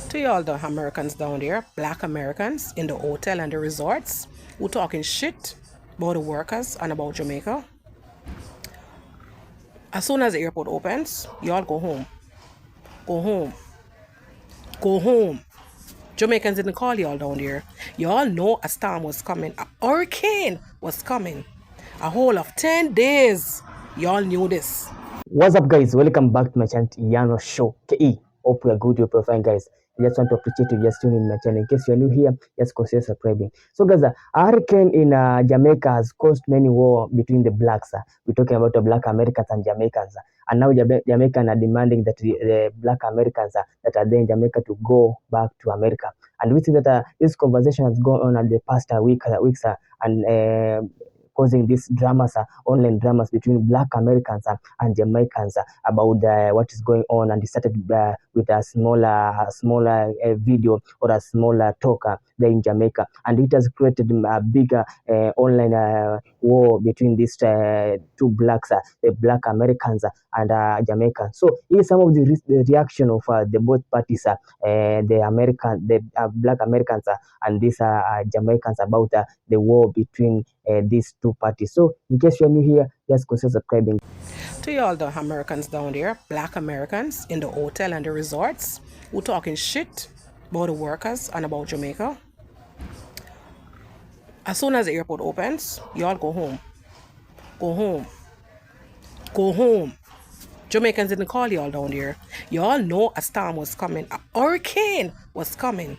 To all the Americans down there, black Americans in the hotel and the resorts who talking shit about the workers and about Jamaica. As soon as the airport opens, y'all go home. Go home. Go home. Jamaicans didn't call y'all down there. Y'all know a storm was coming. A hurricane was coming. A whole of 10 days. Y'all knew this. What's up, guys? Welcome back to my channel, Yano Show. KE. Hope we are good. Hope you're fine, guys. I just want to appreciate you just tuning in my channel. In case you're new here, just consider subscribing. So, guys, a hurricane in Jamaica has caused many war between the blacks. We're talking about the black Americans and Jamaicans. And now Jamaicans are demanding that the black Americans that are there in Jamaica to go back to America. And we see that this conversation has gone on at the past weeks and causing these dramas, online dramas between black Americans and Jamaicans about what is going on. And it started with a smaller video or a smaller talk there in Jamaica, and it has created a bigger online war between these two blacks, the black Americans and Jamaicans. So here's some of the reaction of the both parties, the black Americans and these Jamaicans about the war between these two parties. So in case you're new here, just consider subscribing. To all the Americans down there, black Americans in the hotel and the resorts who talking shit about the workers and about Jamaica. As soon as the airport opens, y'all go home. Go home. Go home. Jamaicans didn't call y'all down there. Y'all know a storm was coming. A hurricane was coming.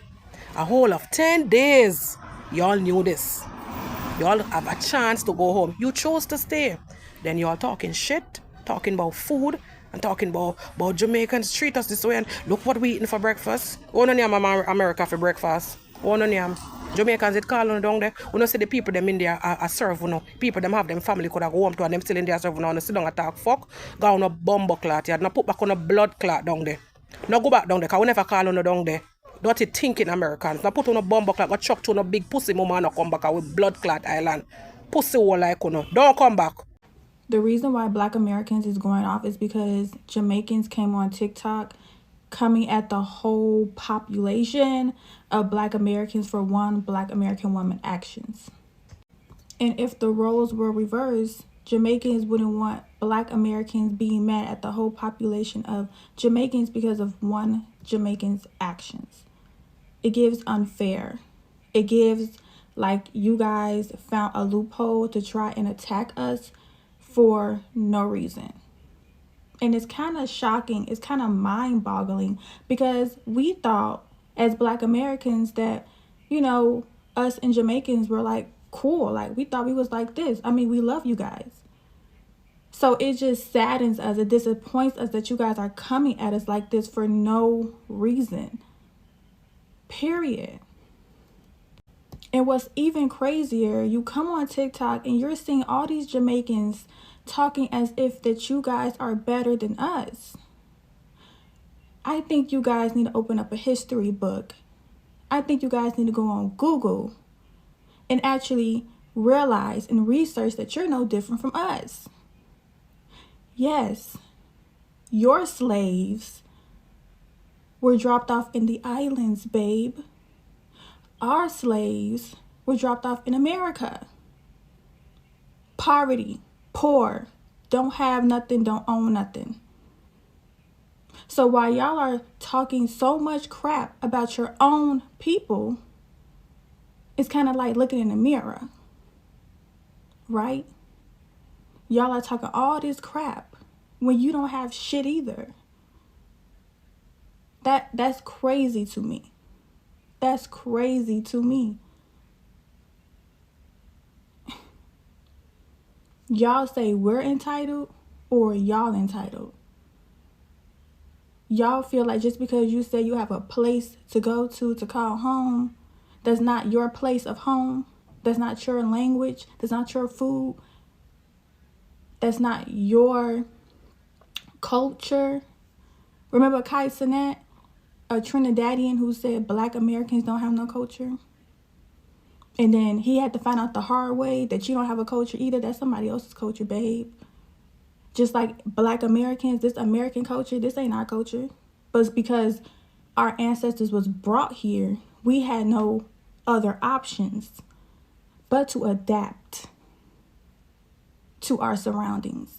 A whole of 10 days. Y'all knew this. Y'all have a chance to go home. You chose to stay. Then y'all talking shit, talking about food, and talking about Jamaicans treat us this way. And look what we eating for breakfast. One on yam America for breakfast. One on yam. Jamaicans it call on down there. We don't see the people them in there are serve, you know. People them have them family could have go home to and them still in there serve, you know. And sit down and talk fuck. Go on a bumbo clot. You not put back on a blood clot down there. Now go back down there, because we never call on down there. Dirty thinking Americans. Now put on a bumbo clot, go chuck to a big pussy mama and come back with blood clot island. Pussy hole like you know. Don't come back. The reason why Black Americans is going off is because Jamaicans came on TikTok coming at the whole population of Black Americans for one Black American woman actions. And if the roles were reversed, Jamaicans wouldn't want Black Americans being mad at the whole population of Jamaicans because of one Jamaican's actions. It gives unfair. It gives like you guys found a loophole to try and attack us for no reason. And it's kind of shocking. It's kind of mind-boggling because we thought as Black Americans that, you know, us and Jamaicans were like cool. Like we thought we was like this. I mean, we love you guys. So it just saddens us. It disappoints us that you guys are coming at us like this for no reason. Period. And what's even crazier, you come on TikTok and you're seeing all these Jamaicans talking as if that you guys are better than us. I think you guys need to open up a history book. I think you guys need to go on Google and actually realize and research that you're no different from us. Yes, your slaves were dropped off in the islands, babe. Our slaves were dropped off in America. Poverty, poor, don't have nothing, don't own nothing. So while y'all are talking so much crap about your own people, it's kind of like looking in the mirror, right? Y'all are talking all this crap when you don't have shit either. That's crazy to me. That's crazy to me. Y'all say we're entitled or y'all entitled. Y'all feel like just because you say you have a place to go to call home, that's not your place of home. That's not your language. That's not your food. That's not your culture. Remember Kai Cenat, a Trinidadian who said Black Americans don't have no culture? And then he had to find out the hard way that you don't have a culture either. That's somebody else's culture, babe. Just like Black Americans, this American culture, this ain't our culture. But it's because our ancestors was brought here, we had no other options but to adapt to our surroundings.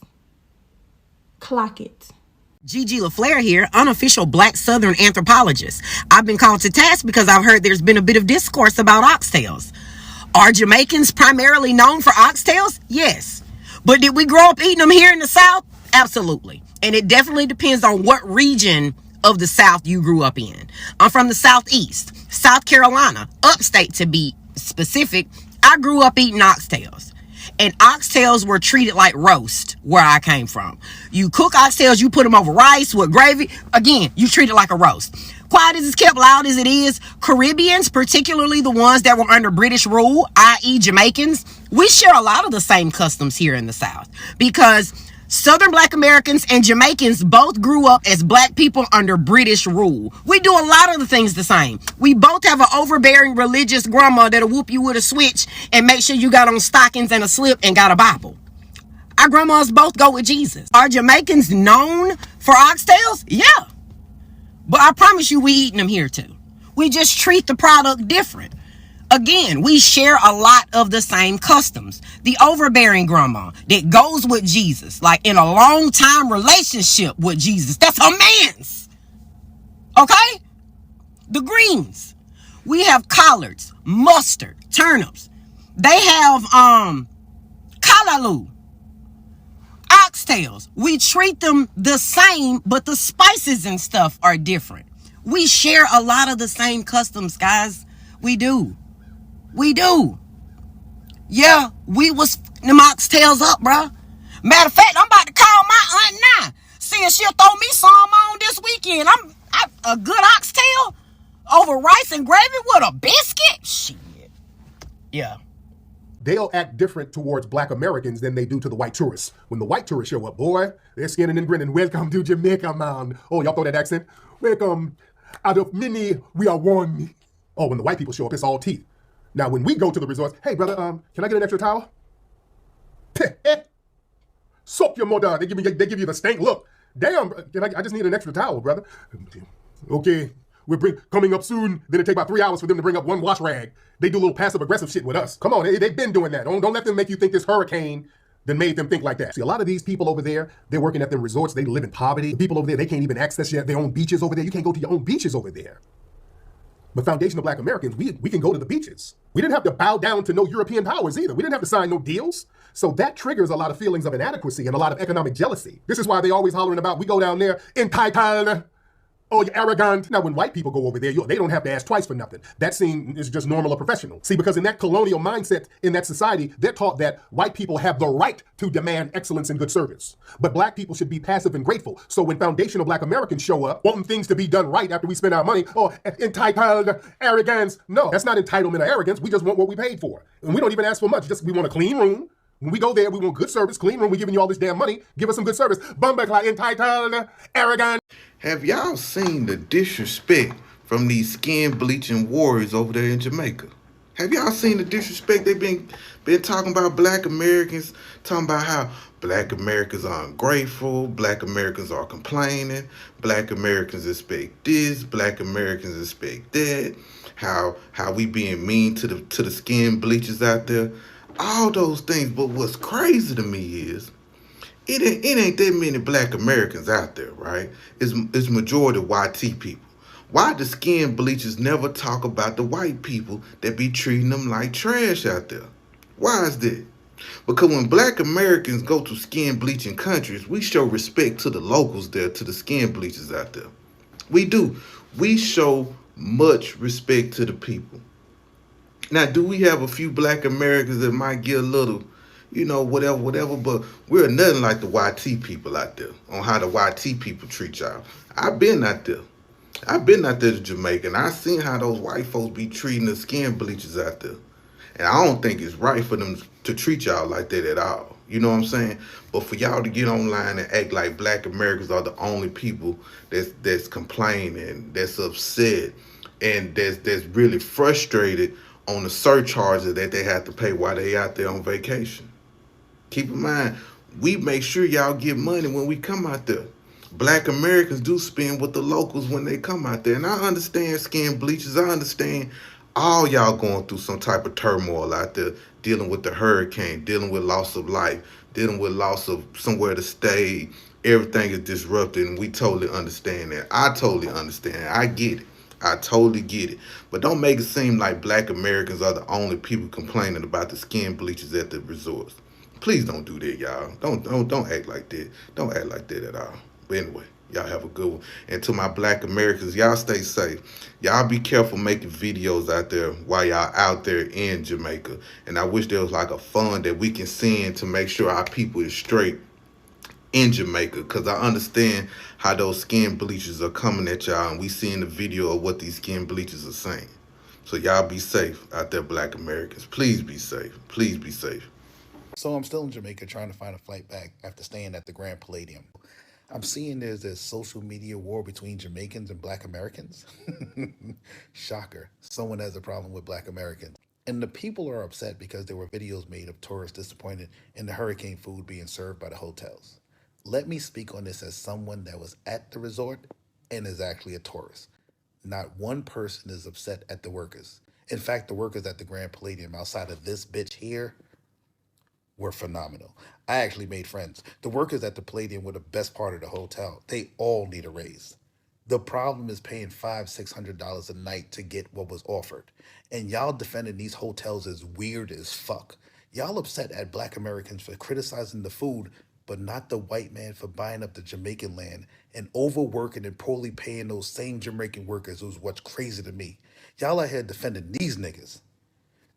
Clock it. Gigi LaFleur here, unofficial Black Southern anthropologist. I've been called to task because I've heard there's been a bit of discourse about oxtails. Are Jamaicans primarily known for oxtails? Yes. But did we grow up eating them here in the South? Absolutely. And it definitely depends on what region of the South you grew up in. I'm from the Southeast, South Carolina, upstate to be specific. I grew up eating oxtails. And oxtails were treated like roast where I came from. You cook oxtails, you put them over rice with gravy. Again, you treat it like a roast. Quiet as it's kept, loud as it is, Caribbeans, particularly the ones that were under British rule, i.e. Jamaicans, we share a lot of the same customs here in the South because Southern Black Americans and Jamaicans both grew up as Black people under British rule. We do a lot of the things the same. We both have an overbearing religious grandma that'll whoop you with a switch and make sure you got on stockings and a slip and got a Bible. Our grandmas both go with Jesus. Are Jamaicans known for oxtails? Yeah. But I promise you we eating them here too. We just treat the product different. Again, we share a lot of the same customs. The overbearing grandma that goes with Jesus, like in a long time relationship with Jesus. That's her man's. Okay? The greens. We have collards, mustard, turnips. They have callaloo, oxtails. We treat them the same, but the spices and stuff are different. We share a lot of the same customs, guys. We do. We do. Yeah, we was them oxtails up, bruh. Matter of fact, I'm about to call my aunt now. Seeing she'll throw me some on this weekend. A good oxtail over rice and gravy with a biscuit? Shit. Yeah. They'll act different towards Black Americans than they do to the white tourists. When the white tourists show up, boy, they're skinning and grinning. Welcome to Jamaica, man. Oh, y'all throw that accent? Welcome. Out of many, we are one. Oh, when the white people show up, it's all teeth. Now, when we go to the resorts, hey, brother, can I get an extra towel? Soap your mother. They give you the stank look. Damn, I just need an extra towel, brother. Okay, we're coming up soon. Then it take about 3 hours for them to bring up one wash rag. They do a little passive-aggressive shit with us. Come on, they've been doing that. Don't let them make you think this hurricane that made them think like that. See, a lot of these people over there, they're working at their resorts. They live in poverty. The people over there, they can't even access their own beaches over there. You can't go to your own beaches over there. But foundational Black Americans, we can go to the beaches. We didn't have to bow down to no European powers either. We didn't have to sign no deals. So that triggers a lot of feelings of inadequacy and a lot of economic jealousy. This is why they always hollering about, we go down there entitled, oh, you're arrogant. Now, when white people go over there, they don't have to ask twice for nothing. That scene is just normal or professional. See, because in that colonial mindset, in that society, they're taught that white people have the right to demand excellence and good service. But Black people should be passive and grateful. So when foundational Black Americans show up, wanting things to be done right after we spend our money, oh, entitled arrogance. No, that's not entitlement or arrogance. We just want what we paid for. And we don't even ask for much. Just we want a clean room. When we go there, we want good service, clean room. We're giving you all this damn money. Give us some good service. Bumba, entitled, arrogant. Have y'all seen the disrespect from these skin bleaching warriors over there in Jamaica? Have y'all seen the disrespect they've been talking about Black Americans, talking about how Black Americans are ungrateful, Black Americans are complaining, Black Americans expect this, Black Americans expect that, how we being mean to the skin bleachers out there, all those things. But what's crazy to me is it ain't that many Black Americans out there, right? It's majority YT people. Why the skin bleachers never talk about the white people that be treating them like trash out there? Why is that? Because when Black Americans go to skin bleaching countries, we show respect to the locals there, to the skin bleachers out there. We do. We show much respect to the people. Now, do we have a few Black Americans that might get a little, whatever, but we're nothing like the YT people out there on how the YT people treat y'all. I've been out there to Jamaica, and I seen how those white folks be treating the skin bleachers out there. And I don't think it's right for them to treat y'all like that at all. You know what I'm saying? But for y'all to get online and act like Black Americans are the only people that's complaining, that's upset, and that's really frustrated on the surcharges that they have to pay while they out there on vacation. Keep in mind, we make sure y'all get money when we come out there. Black Americans do spend with the locals when they come out there. And I understand skin bleachers. I understand all y'all going through some type of turmoil out there, dealing with the hurricane, dealing with loss of life, dealing with loss of somewhere to stay. Everything is disrupted, and we totally understand that. I totally understand it. I get it. I totally get it. But don't make it seem like Black Americans are the only people complaining about the skin bleachers at the resorts. Please don't do that, y'all. Don't act like that. Don't act like that at all. But anyway, y'all have a good one. And to my Black Americans, y'all stay safe. Y'all be careful making videos out there while y'all out there in Jamaica. And I wish there was like a fund that we can send to make sure our people is straight in Jamaica, because I understand how those skin bleachers are coming at y'all, and we seeing the video of what these skin bleachers are saying. So y'all be safe out there, Black Americans. Please be safe. Please be safe. So I'm still in Jamaica trying to find a flight back after staying at the Grand Palladium. I'm seeing there's this social media war between Jamaicans and Black Americans. Shocker. Someone has a problem with Black Americans. And the people are upset because there were videos made of tourists disappointed in the hurricane food being served by the hotels. Let me speak on this as someone that was at the resort and is actually a tourist. Not one person is upset at the workers. In fact, the workers at the Grand Palladium outside of this bitch here were phenomenal. I actually made friends. The workers at the Palladium were the best part of the hotel. They all need a raise. The problem is paying $500-600 a night to get what was offered. And y'all defending these hotels is weird as fuck. Y'all upset at Black Americans for criticizing the food, but not the white man for buying up the Jamaican land and overworking and poorly paying those same Jamaican workers, who's what's crazy to me. Y'all out here defending these niggas,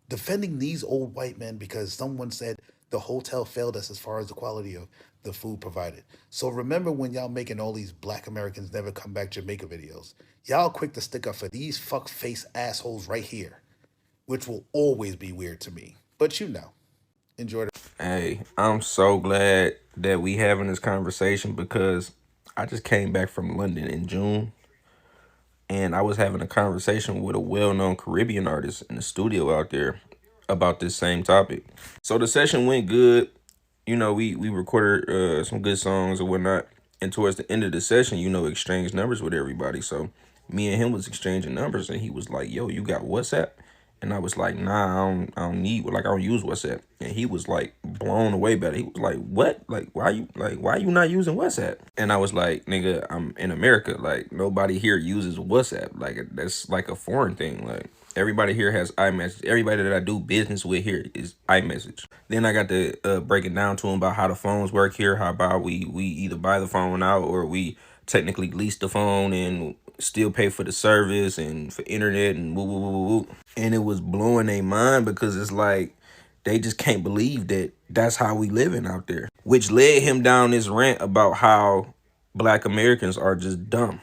defending these old white men because someone said the hotel failed us as far as the quality of the food provided. So remember when y'all making all these Black Americans never come back Jamaica videos, y'all quick to stick up for these fuck face assholes right here, which will always be weird to me. But you know, enjoy the Hey, I'm so glad that we having this conversation because I just came back from London in June and I was having a conversation with a well-known Caribbean artist in the studio out there about this same topic. So the session went good. You know, we recorded some good songs or whatnot. And towards the end of the session, you know, exchanged numbers with everybody. So me and him was exchanging numbers and he was like, yo, you got WhatsApp? And I was like, nah, I don't need, like, I don't use WhatsApp. And he was like blown away by it. He was like, what? Like, why you not using WhatsApp? And I was like, nigga, I'm in America. Like, nobody here uses WhatsApp. Like, that's like a foreign thing. Like, everybody here has iMessage. Everybody that I do business with here is iMessage. Then I got to break it down to him about how the phones work here, how about we either buy the phone out or we technically lease the phone and still pay for the service and for internet and woo woo woo woo woo. And it was blowing their mind because it's like they just can't believe that that's how we living out there, which led him down this rant about how Black Americans are just dumb.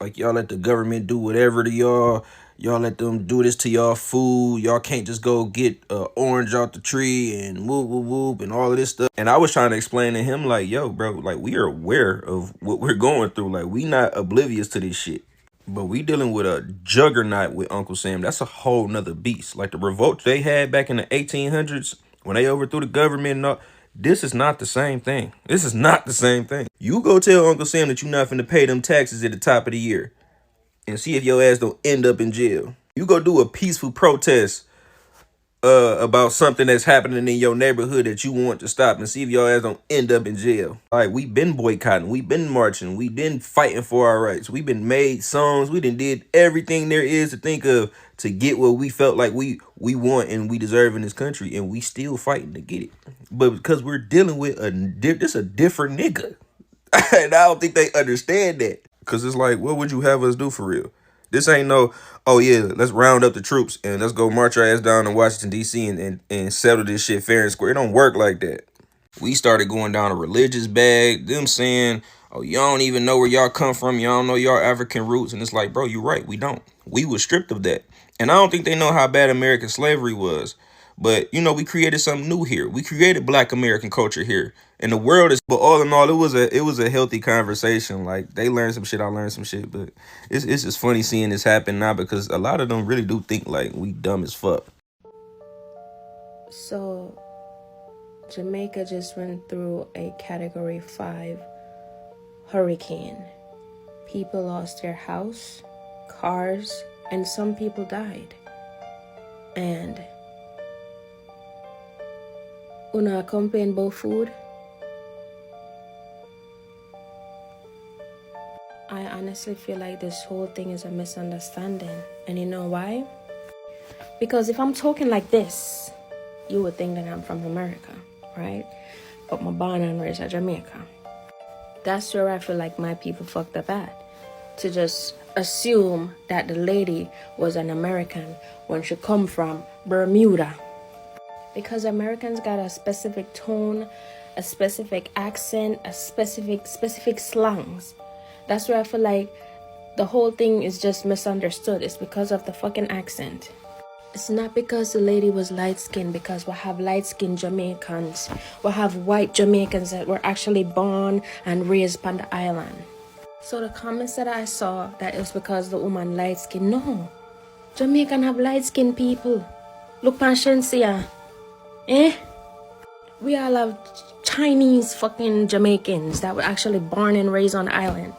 Like, y'all let the government do whatever to y'all. Y'all let them do this to y'all food. Y'all can't just go get an orange out the tree and whoop, whoop, whoop, and all of this stuff. And I was trying to explain to him, like, yo, bro, like, we are aware of what we're going through. Like, we not oblivious to this shit. But we dealing with a juggernaut with Uncle Sam. That's a whole nother beast. Like, the revolt they had back in the 1800s when they overthrew the government and all. This is not the same thing. This is not the same thing. You go tell Uncle Sam that you're not finna pay them taxes at the top of the year and see if your ass don't end up in jail. You go do a peaceful protest about something that's happening in your neighborhood that you want to stop and see if your ass don't end up in jail. Like, we been boycotting, we been marching, we been fighting for our rights, we been made songs, we done did everything there is to think of to get what we felt like we want and we deserve in this country, and we still fighting to get it. But because we're dealing with a different nigga, and I don't think they understand that. Cause it's like, what would you have us do for real? This ain't no, oh yeah, let's round up the troops and let's go march our ass down to Washington, D.C. and settle this shit fair and square. It don't work like that. We started going down a religious bag, them saying, oh, y'all don't even know where y'all come from. Y'all don't know y'all African roots. And it's like, bro, you're right. We don't. We were stripped of that. And I don't think they know how bad American slavery was. But, you know, we created something new here. We created Black American culture here. And the world is, but all in all, it was a healthy conversation. Like, they learned some shit, I learned some shit. But it's just funny seeing this happen now because a lot of them really do think like we dumb as fuck. So Jamaica just went through a Category 5 hurricane. People lost their house, cars, and some people died. And una complain about food? I honestly feel like this whole thing is a misunderstanding. And you know why? Because if I'm talking like this, you would think that I'm from America, right? But my born and raised in Jamaica. That's where I feel like my people fucked up at. To just assume that the lady was an American when she come from Bermuda. Because Americans got a specific tone, a specific accent, a specific slangs. That's where I feel like the whole thing is just misunderstood. It's because of the fucking accent. It's not because the lady was light-skinned, because we have light-skinned Jamaicans. We have white Jamaicans that were actually born and raised on the island. So the comments that I saw that it was because the woman light-skinned, no. Jamaican have light-skinned people. Look pan Shensia. We all have Chinese fucking Jamaicans that were actually born and raised on the island.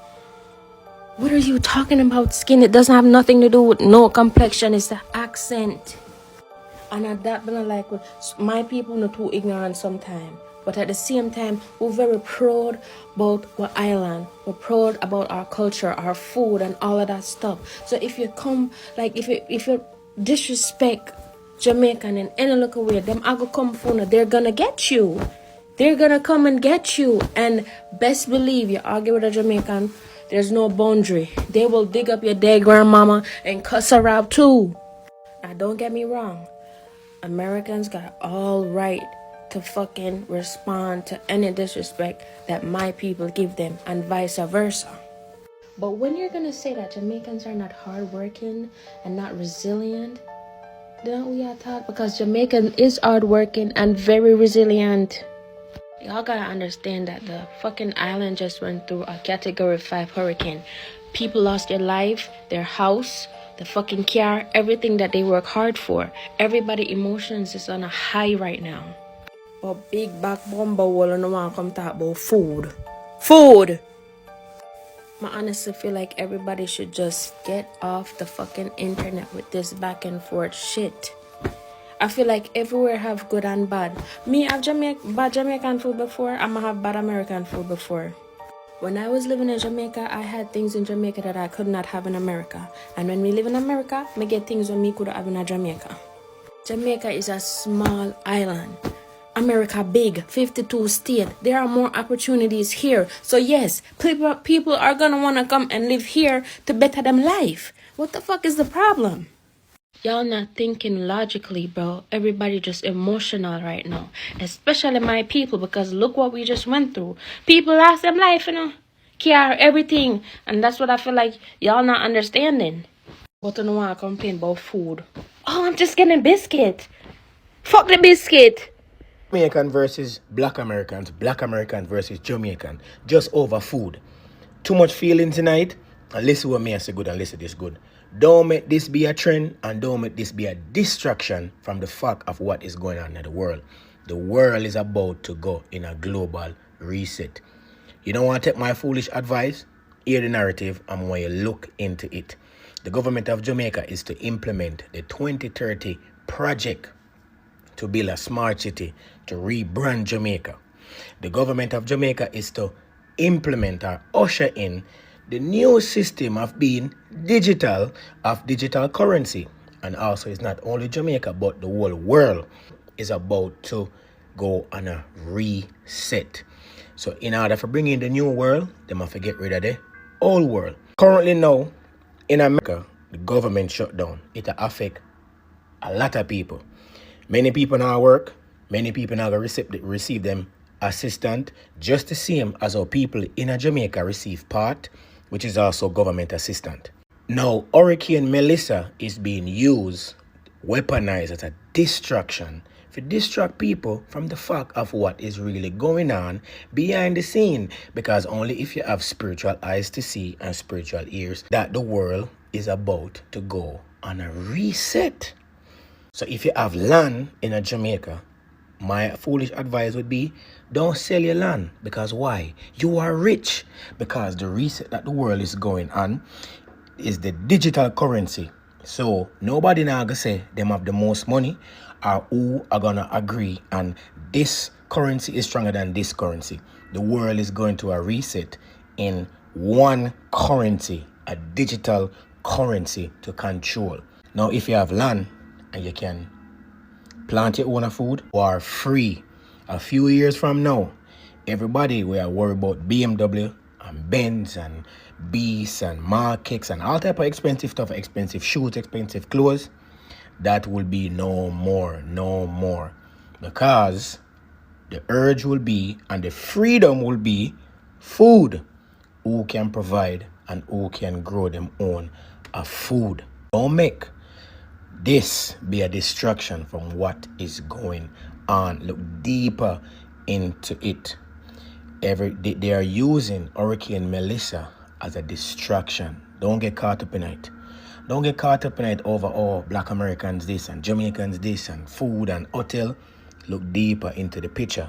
What are you talking about skin? It doesn't have nothing to do with no complexion. It's the accent. And at that, but like my people not too ignorant sometimes. But at the same time, we're very proud about our island. We're proud about our culture, our food, and all of that stuff. So if you come, like if you disrespect Jamaican in any local way, them I go come for you, they're gonna get you. They're gonna come and get you. And best believe you argue with a Jamaican, there's no boundary. They will dig up your dead grandmama and cuss her out too. Now don't get me wrong. Americans got all right to fucking respond to any disrespect that my people give them and vice versa. But when you're gonna say that Jamaicans are not hardworking and not resilient, don't we all talk? Because Jamaican is hardworking and very resilient. Y'all gotta understand that the fucking island just went through a Category 5 hurricane. People lost their life, their house, the fucking car, everything that they work hard for. Everybody emotions is on a high right now. But big back bomber will no one come talk about food. Food! I honestly feel like everybody should just get off the fucking internet with this back and forth shit. I feel like everywhere have good and bad. Me have bad Jamaican food before, I'ma have bad American food before. When I was living in Jamaica, I had things in Jamaica that I could not have in America. And when we live in America, I get things that me could have in Jamaica. Jamaica is a small island. America big, 52 states. There are more opportunities here. So yes, people are gonna wanna come and live here to better them life. What the fuck is the problem? Y'all not thinking logically, bro. Everybody just emotional right now. Especially my people, because look what we just went through. People lost their life, care, everything. And that's what I feel like y'all not understanding. But I don't want to complain about food. Oh, I'm just getting biscuit. Fuck the biscuit. Jamaican versus Black Americans versus Jamaican, just over food. Too much feeling tonight, and listen what me I say good and listen this good. Don't make this be a trend and don't make this be a distraction from the fact of what is going on in the world. The world is about to go in a global reset. You don't want to take my foolish advice? Hear the narrative and when you look into it. The government of Jamaica is to implement the 2030 project to build a smart city, to rebrand Jamaica. The government of Jamaica is to implement or usher in the new system of being digital, of digital currency. And also it's not only Jamaica, but the whole world is about to go on a reset. So in order for bringing the new world, they must get rid of the old world. Currently now, in America, the government shut down. It affect a lot of people. Many people now work. Many people now receive them assistance, just the same as our people in Jamaica receive part, which is also government assistance. Now, Hurricane Melissa is being used, weaponized as a distraction to distract people from the fact of what is really going on behind the scene. Because only if you have spiritual eyes to see and spiritual ears, that the world is about to go on a reset. So if you have land in Jamaica, My foolish advice would be, don't sell your land. Because why? You are rich. Because the reset that the world is going on is the digital currency. So nobody now gonna say them have the most money or who are gonna agree and this currency is stronger than this currency. The world is going to a reset in one currency, a digital currency to control. Now if you have land and you can plant your own food or free. A few years from now, everybody will worry about BMW and Benz and Beast and Markets and all type of expensive stuff, expensive shoes, expensive clothes. That will be no more. Because the urge will be and the freedom will be food. Who can provide and who can grow them own a food. Don't make this be a distraction from what is going on. Look deeper into it. They are using Hurricane Melissa as a distraction. Don't get caught up in it. Don't get caught up in it over Black Americans this and Jamaicans this and food and hotel. Look deeper into the picture.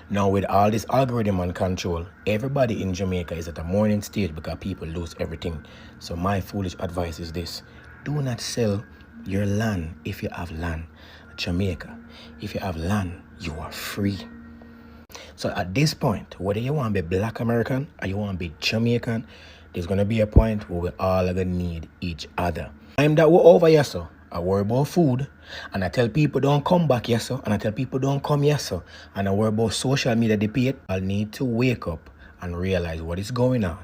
Now with all this algorithm and control, everybody in Jamaica is at a mourning stage because people lose everything. So my foolish advice is this. Do not sell your land if you have land. Jamaica, if you have land, you are free. So at this point, whether you want to be Black American or you want to be Jamaican, there's going to be a point where we all are going to need each other. Time that we're over here, so I worry about food, and I tell people don't come back here, so, and I tell people don't come here, so, and I worry about social media debate. I'll need to wake up and realize what is going on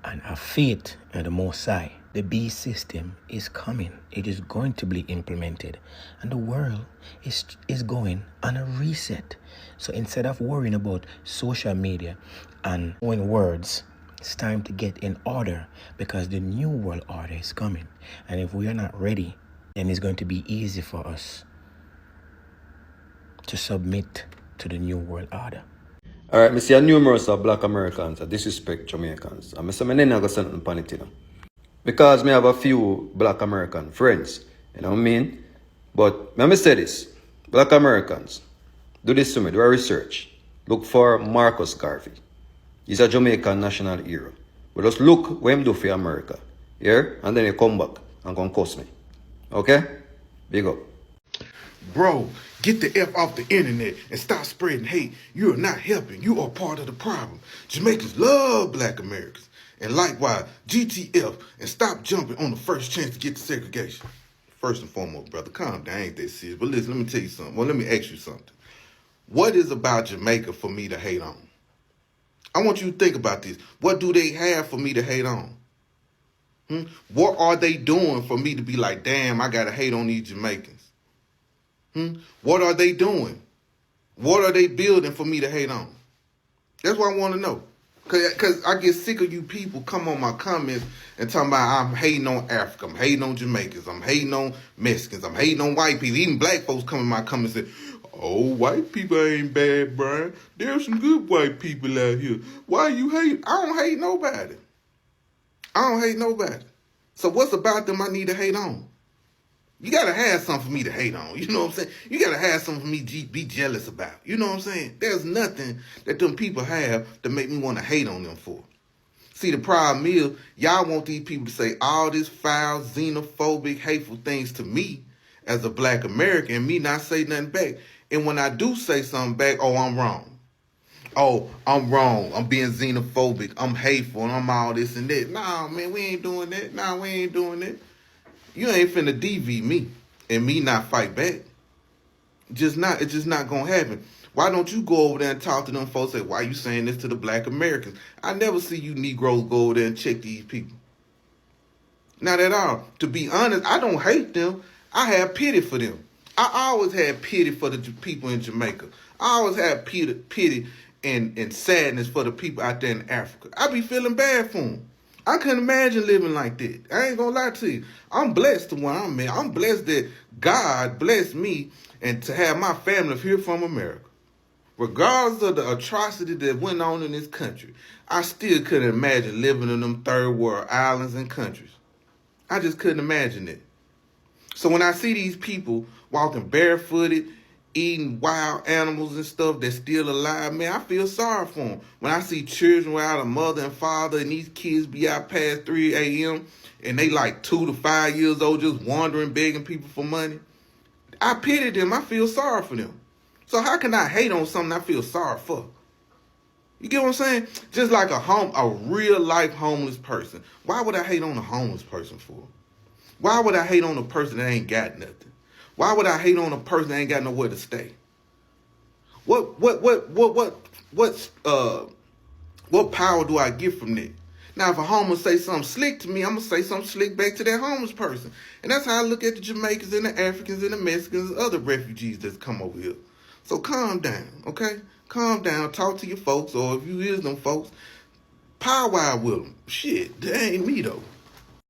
and have faith in the Most High. The B system is coming. It is going to be implemented. And the world is going on a reset. So instead of worrying about social media and knowing words, it's time to get in order because the new world order is coming. And if we are not ready, then it's going to be easy for us to submit to the new world order. All right, I see a numerous of Black Americans that disrespect Jamaicans. And I say, I'm not going to say nothing on it, you know. Because I have a few Black American friends, you know what I mean? But let me say this. Black Americans, do this to me, do a research. Look for Marcus Garvey. He's a Jamaican national hero. But just look what he do for America. Yeah? And then you come back and come cuss me. Okay? Big up. Bro, get the F off the internet and stop spreading hate. You are not helping. You are part of the problem. Jamaicans love Black Americans. And likewise, GTF, and stop jumping on the first chance to get to segregation. First and foremost, brother, calm down. I ain't that serious. But listen, let me tell you something. Well, let me ask you something. What is about Jamaica for me to hate on? I want you to think about this. What do they have for me to hate on? What are they doing for me to be like, damn, I got to hate on these Jamaicans? What are they doing? What are they building for me to hate on? That's what I want to know. Because I get sick of you people come on my comments and talking about I'm hating on Africa, I'm hating on Jamaicans, I'm hating on Mexicans, I'm hating on white people. Even black folks come in my comments and say, oh, white people ain't bad, Brian. There's some good white people out here. Why you hate? I don't hate nobody. I don't hate nobody. So what's about them I need to hate on? You got to have something for me to hate on. You know what I'm saying? You got to have something for me to be jealous about. You know what I'm saying? There's nothing that them people have to make me want to hate on them for. See, the problem is, y'all want these people to say all this foul, xenophobic, hateful things to me as a Black American and me not say nothing back. And when I do say something back, oh, I'm wrong. Oh, I'm wrong. I'm being xenophobic. I'm hateful. And I'm all this and that. Nah, man, we ain't doing that. Nah, we ain't doing that. You ain't finna DV me and me not fight back. It's just not gonna happen. Why don't you go over there and talk to them folks and say, why you saying this to the Black Americans? I never see you Negroes go over there and check these people. Not at all. To be honest, I don't hate them. I have pity for them. I always had pity for the people in Jamaica. I always had pity and sadness for the people out there in Africa. I be feeling bad for them. I couldn't imagine living like that. I ain't gonna lie to you. I'm blessed to where I'm at. I'm blessed that God blessed me and to have my family here from America. Regardless of the atrocity that went on in this country, I still couldn't imagine living in them third world islands and countries. I just couldn't imagine it. So when I see these people walking barefooted, eating wild animals and stuff that's still alive, man, I feel sorry for them. When I see children without a mother and father and these kids be out past 3 a.m. and they like 2 to 5 years old just wandering, begging people for money, I pity them. I feel sorry for them. So how can I hate on something I feel sorry for? You get what I'm saying? Just like a real life homeless person. Why would I hate on a homeless person for? Why would I hate on a person that ain't got nothing? Why would I hate on a person that ain't got nowhere to stay? What power do I get from that? Now, if a homeless say something slick to me, I'm gonna say something slick back to that homeless person. And that's how I look at the Jamaicans and the Africans and the Mexicans and other refugees that's come over here. So calm down, okay? Calm down, talk to your folks, or if you is them folks, powwow with them. Shit, that ain't me though.